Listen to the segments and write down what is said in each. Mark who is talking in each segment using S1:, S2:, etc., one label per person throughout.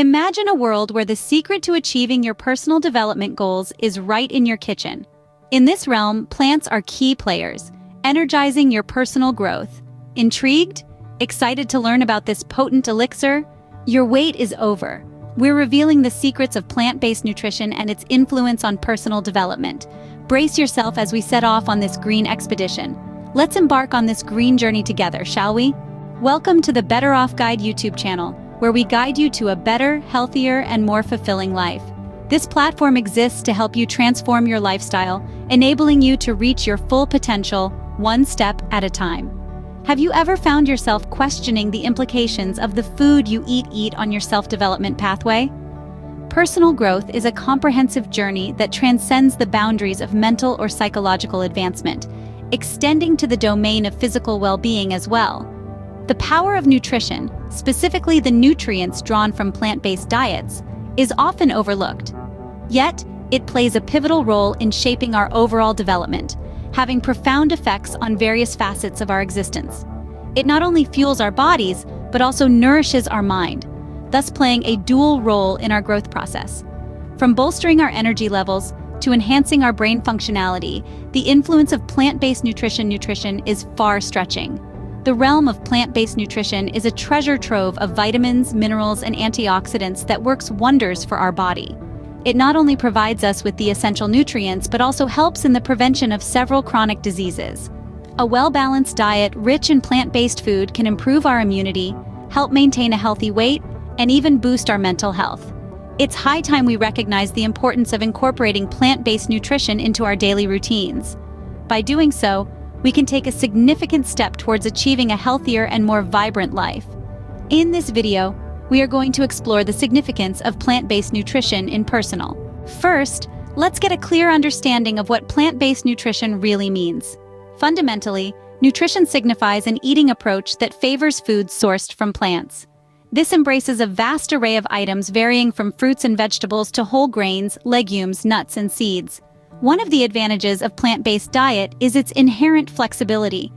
S1: Imagine a world where the secret to achieving your personal development goals is right in your kitchen. In this realm, plants are key players, energizing your personal growth. Intrigued? Excited to learn about this potent elixir? Your wait is over. We're revealing the secrets of plant-based nutrition and its influence on personal development. Brace yourself as we set off on this green expedition. Let's embark on this green journey together, shall we? Welcome to the Better Off Guide YouTube channel, where we guide you to a better, healthier, and more fulfilling life. This platform exists to help you transform your lifestyle, enabling you to reach your full potential, one step at a time. Have you ever found yourself questioning the implications of the food you eat on your self-development pathway? Personal growth is a comprehensive journey that transcends the boundaries of mental or psychological advancement, extending to the domain of physical well-being as well. The power of nutrition, specifically the nutrients drawn from plant-based diets, is often overlooked. Yet, it plays a pivotal role in shaping our overall development, having profound effects on various facets of our existence. It not only fuels our bodies, but also nourishes our mind, thus playing a dual role in our growth process. From bolstering our energy levels to enhancing our brain functionality, the influence of plant-based nutrition is far-stretching. The realm of plant-based nutrition is a treasure trove of vitamins, minerals, and antioxidants that works wonders for our body. It not only provides us with the essential nutrients, but also helps in the prevention of several chronic diseases. A well-balanced diet rich in plant-based food can improve our immunity, help maintain a healthy weight, and even boost our mental health. It's high time we recognize the importance of incorporating plant-based nutrition into our daily routines. By doing so, we can take a significant step towards achieving a healthier and more vibrant life. In this video, we are going to explore the significance of plant-based nutrition in personal. First, let's get a clear understanding of what plant-based nutrition really means. Fundamentally, nutrition signifies an eating approach that favors foods sourced from plants. This embraces a vast array of items varying from fruits and vegetables to whole grains, legumes, nuts, and seeds. One of the advantages of plant-based diet is its inherent flexibility.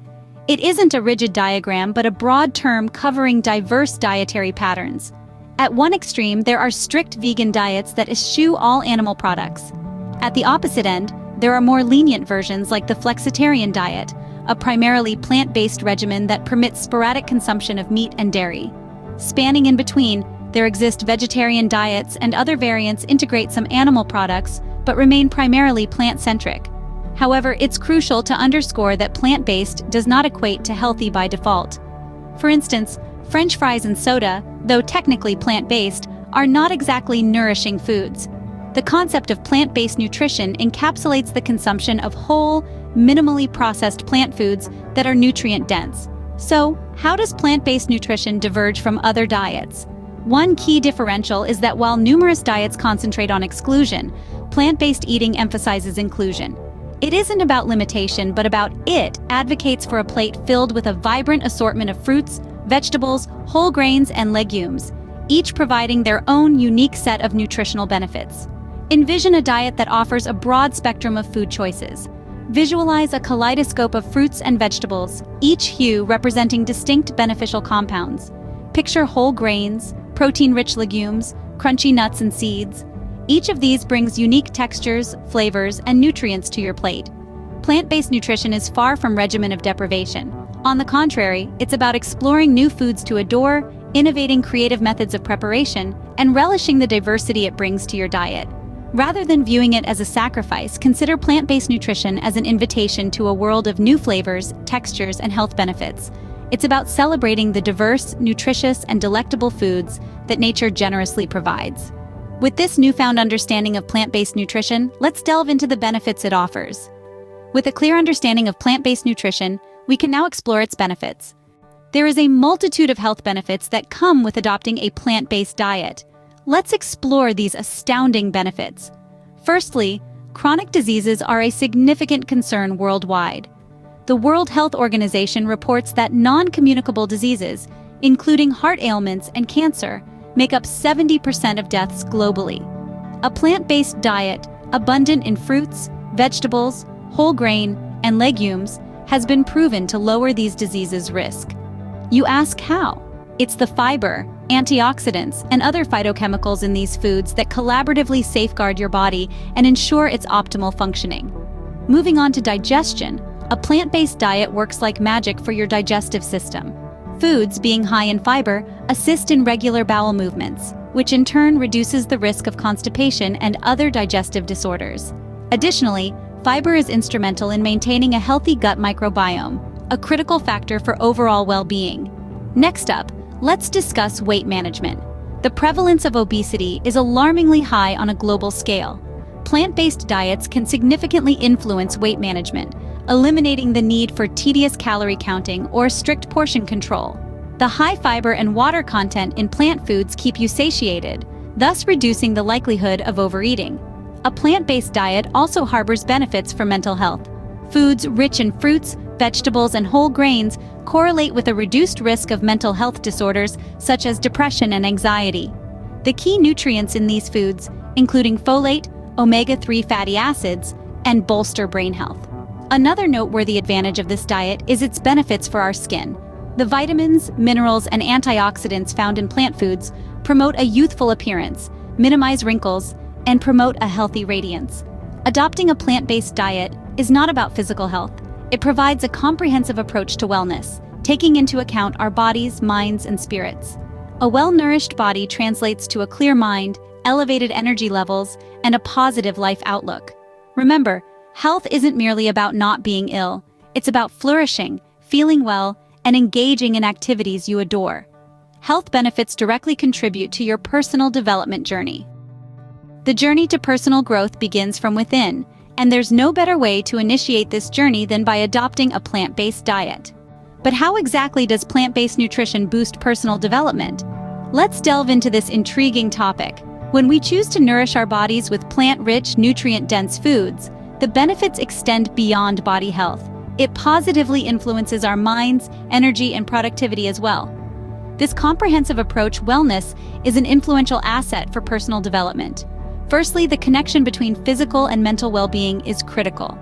S1: It isn't a rigid diagram, but a broad term covering diverse dietary patterns. At one extreme, there are strict vegan diets that eschew all animal products. At the opposite end, there are more lenient versions like the flexitarian diet, a primarily plant-based regimen that permits sporadic consumption of meat and dairy. Spanning in between, there exist vegetarian diets, and other variants integrate some animal products, but remain primarily plant-centric. However, it's crucial to underscore that plant-based does not equate to healthy by default. For instance, French fries and soda, though technically plant-based, are not exactly nourishing foods. The concept of plant-based nutrition encapsulates the consumption of whole, minimally processed plant foods that are nutrient-dense. So, how does plant-based nutrition diverge from other diets? One key differential is that while numerous diets concentrate on exclusion, plant-based eating emphasizes inclusion. It isn't about limitation, but about it advocates for a plate filled with a vibrant assortment of fruits, vegetables, whole grains, and legumes, each providing their own unique set of nutritional benefits. Envision a diet that offers a broad spectrum of food choices. Visualize a kaleidoscope of fruits and vegetables, each hue representing distinct beneficial compounds. Picture whole grains, protein-rich legumes, crunchy nuts and seeds. Each of these brings unique textures, flavors, and nutrients to your plate. Plant-based nutrition is far from regimen of deprivation. On the contrary, it's about exploring new foods to adore, innovating creative methods of preparation, and relishing the diversity it brings to your diet. Rather than viewing it as a sacrifice, consider plant-based nutrition as an invitation to a world of new flavors, textures, and health benefits. It's about celebrating the diverse, nutritious, and delectable foods that nature generously provides. With this newfound understanding of plant-based nutrition, let's delve into the benefits it offers. With a clear understanding of plant-based nutrition, we can now explore its benefits. There is a multitude of health benefits that come with adopting a plant-based diet. Let's explore these astounding benefits. Firstly, chronic diseases are a significant concern worldwide. The World Health Organization reports that non-communicable diseases, including heart ailments and cancer, make up 70% of deaths globally. A plant-based diet, abundant in fruits, vegetables, whole grain, and legumes, has been proven to lower these diseases' risk. You ask how? It's the fiber, antioxidants, and other phytochemicals in these foods that collaboratively safeguard your body and ensure its optimal functioning. Moving on to digestion, a plant-based diet works like magic for your digestive system. Foods, being high in fiber, assist in regular bowel movements, which in turn reduces the risk of constipation and other digestive disorders. Additionally, fiber is instrumental in maintaining a healthy gut microbiome, a critical factor for overall well-being. Next up, let's discuss weight management. The prevalence of obesity is alarmingly high on a global scale. Plant-based diets can significantly influence weight management, eliminating the need for tedious calorie counting or strict portion control. The high fiber and water content in plant foods keep you satiated, thus reducing the likelihood of overeating. A plant-based diet also harbors benefits for mental health. Foods rich in fruits, vegetables, and whole grains correlate with a reduced risk of mental health disorders such as depression and anxiety. The key nutrients in these foods, including folate, omega-3 fatty acids, and bolster brain health. Another noteworthy advantage of this diet is its benefits for our skin. The vitamins, minerals, and antioxidants found in plant foods promote a youthful appearance, minimize wrinkles, and promote a healthy radiance. Adopting a plant-based diet is not about physical health. It provides a comprehensive approach to wellness, taking into account our bodies, minds, and spirits. A well-nourished body translates to a clear mind, elevated energy levels, and a positive life outlook. Remember, health isn't merely about not being ill. It's about flourishing, feeling well, and engaging in activities you adore. Health benefits directly contribute to your personal development journey. The journey to personal growth begins from within, and there's no better way to initiate this journey than by adopting a plant-based diet. But how exactly does plant-based nutrition boost personal development? Let's delve into this intriguing topic. When we choose to nourish our bodies with plant-rich, nutrient-dense foods, the benefits extend beyond body health. It positively influences our minds, energy, and productivity as well. This comprehensive approach, wellness, is an influential asset for personal development. Firstly, the connection between physical and mental well-being is critical.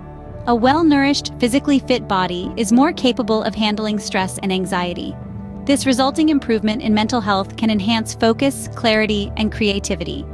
S1: A well-nourished, physically fit body is more capable of handling stress and anxiety. This resulting improvement in mental health can enhance focus, clarity, and creativity,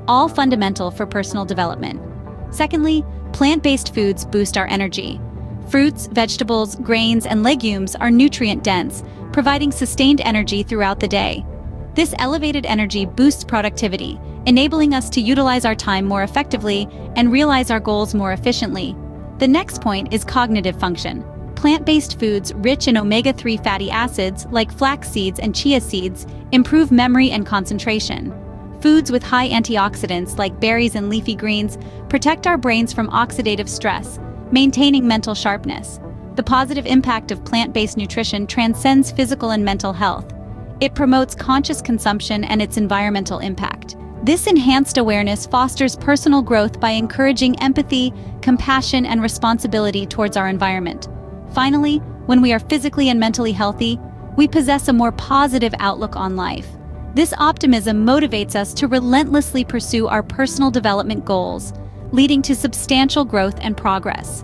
S1: all fundamental for personal development. Secondly, plant-based foods boost our energy. Fruits, vegetables, grains, and legumes are nutrient-dense, providing sustained energy throughout the day. This elevated energy boosts productivity, enabling us to utilize our time more effectively and realize our goals more efficiently. The next point is cognitive function. Plant-based foods rich in omega-3 fatty acids, like flax seeds and chia seeds, improve memory and concentration. Foods with high antioxidants, like berries and leafy greens, protect our brains from oxidative stress, maintaining mental sharpness. The positive impact of plant-based nutrition transcends physical and mental health. It promotes conscious consumption and its environmental impact. This enhanced awareness fosters personal growth by encouraging empathy, compassion, and responsibility towards our environment. Finally, when we are physically and mentally healthy, we possess a more positive outlook on life. This optimism motivates us to relentlessly pursue our personal development goals, leading to substantial growth and progress.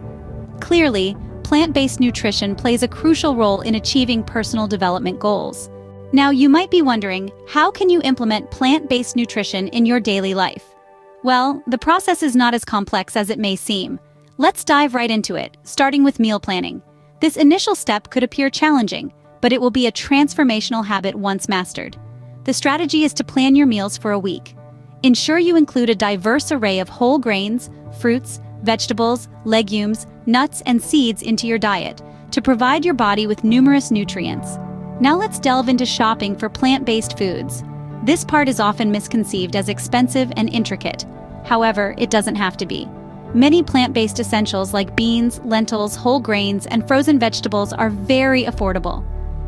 S1: Clearly, plant-based nutrition plays a crucial role in achieving personal development goals. Now, you might be wondering, how can you implement plant-based nutrition in your daily life? Well, the process is not as complex as it may seem. Let's dive right into it, starting with meal planning. This initial step could appear challenging, but it will be a transformational habit once mastered. The strategy is to plan your meals for a week. Ensure you include a diverse array of whole grains, fruits, vegetables, legumes, nuts, and seeds into your diet to provide your body with numerous nutrients. Now let's delve into shopping for plant-based foods. This part is often misconceived as expensive and intricate. However, it doesn't have to be. Many plant-based essentials like beans, lentils, whole grains, and frozen vegetables are very affordable.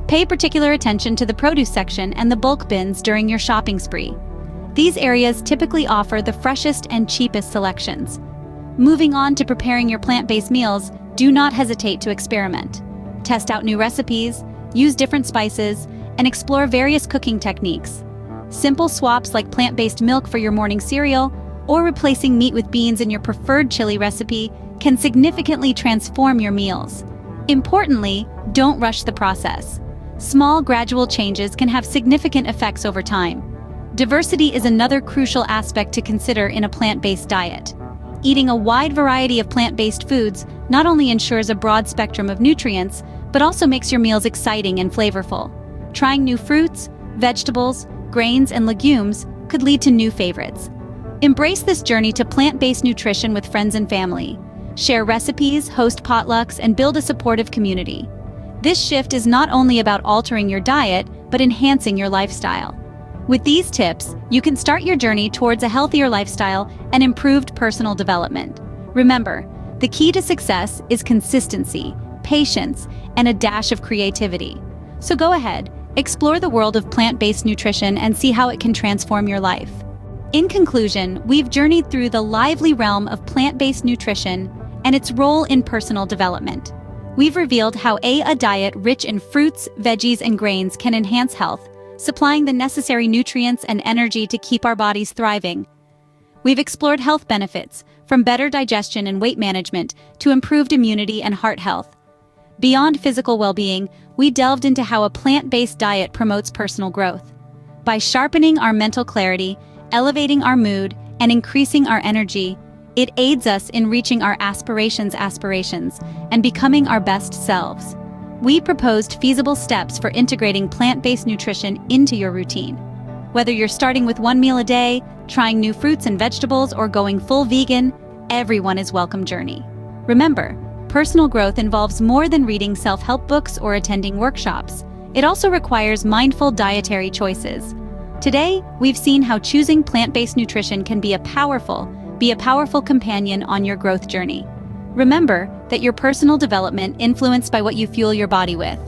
S1: Pay particular attention to the produce section and the bulk bins during your shopping spree. These areas typically offer the freshest and cheapest selections. Moving on to preparing your plant-based meals, do not hesitate to experiment. Test out new recipes, use different spices, and explore various cooking techniques. Simple swaps like plant-based milk for your morning cereal or replacing meat with beans in your preferred chili recipe can significantly transform your meals. Importantly, don't rush the process. Small, gradual changes can have significant effects over time. Diversity is another crucial aspect to consider in a plant-based diet. Eating a wide variety of plant-based foods not only ensures a broad spectrum of nutrients, but also makes your meals exciting and flavorful. Trying new fruits, vegetables, grains, and legumes could lead to new favorites. Embrace this journey to plant-based nutrition with friends and family. Share recipes, host potlucks, and build a supportive community. This shift is not only about altering your diet, but enhancing your lifestyle. With these tips, you can start your journey towards a healthier lifestyle and improved personal development. Remember, the key to success is consistency, patience, and a dash of creativity. So go ahead, explore the world of plant-based nutrition and see how it can transform your life. In conclusion, we've journeyed through the lively realm of plant-based nutrition and its role in personal development. We've revealed how a diet rich in fruits, veggies, and grains can enhance health, supplying the necessary nutrients and energy to keep our bodies thriving. We've explored health benefits, from better digestion and weight management to improved immunity and heart health. Beyond physical well-being, we delved into how a plant-based diet promotes personal growth. By sharpening our mental clarity, elevating our mood, and increasing our energy, it aids us in reaching our aspirations and becoming our best selves. We proposed feasible steps for integrating plant-based nutrition into your routine. Whether you're starting with one meal a day, trying new fruits and vegetables, or going full vegan, everyone is welcome journey. Remember, personal growth involves more than reading self-help books or attending workshops. It also requires mindful dietary choices. Today, we've seen how choosing plant-based nutrition can be a powerful companion on your growth journey. Remember that your personal development is influenced by what you fuel your body with.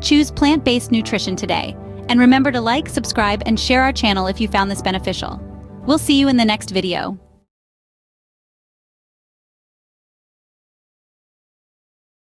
S1: Choose plant-based nutrition today. And remember to like, subscribe, and share our channel if you found this beneficial. We'll see you in the next video.